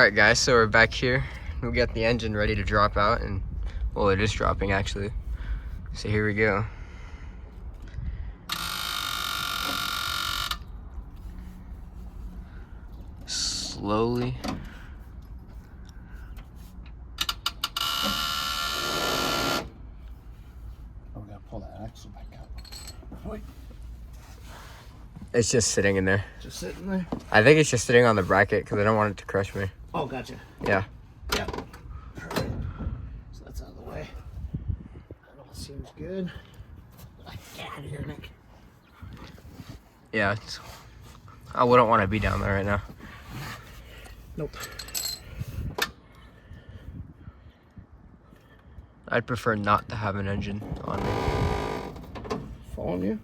Alright guys, so we're back here. We got the engine ready to drop out, and well, it is dropping actually. So here we go. Slowly. Oh, we gotta pull that axle back out. Wait. It's just sitting in there. Just sitting there? I think it's just sitting on the bracket because I don't want it to crush me. Oh, gotcha. Yeah. Yep. Perfect. So that's out of the way. That all seems good. Get out of here, Nick. Yeah, I wouldn't want to be down there right now. Nope. I'd prefer not to have an engine on me. Following you?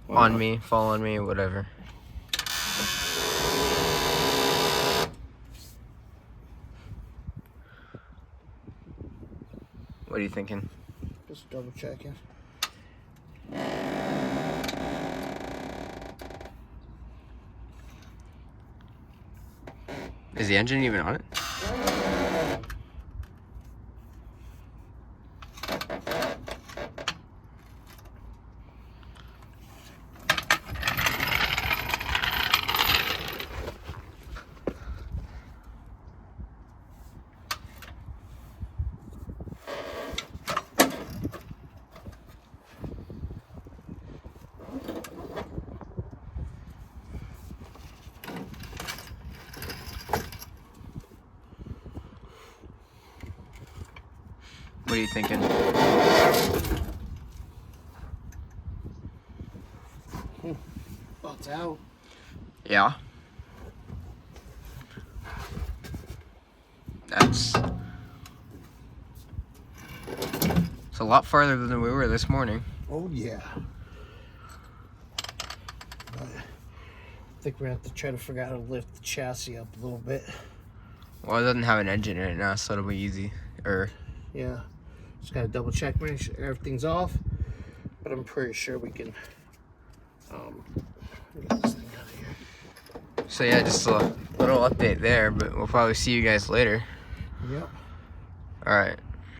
On me, fall on me, whatever. What are you thinking? Just double checking. Is the engine even on it? What are you thinking? Oh, it's out. Yeah. It's a lot farther than we were this morning. Oh, yeah. But I think we're going to have to try to figure out how to lift the chassis up a little bit. Well, it doesn't have an engine in it now, so it'll be easy. Yeah. Just got to double check, make sure everything's off. But I'm pretty sure we can get this thing out of here. So yeah, just a little update there, but we'll probably see you guys later. Yep. All right.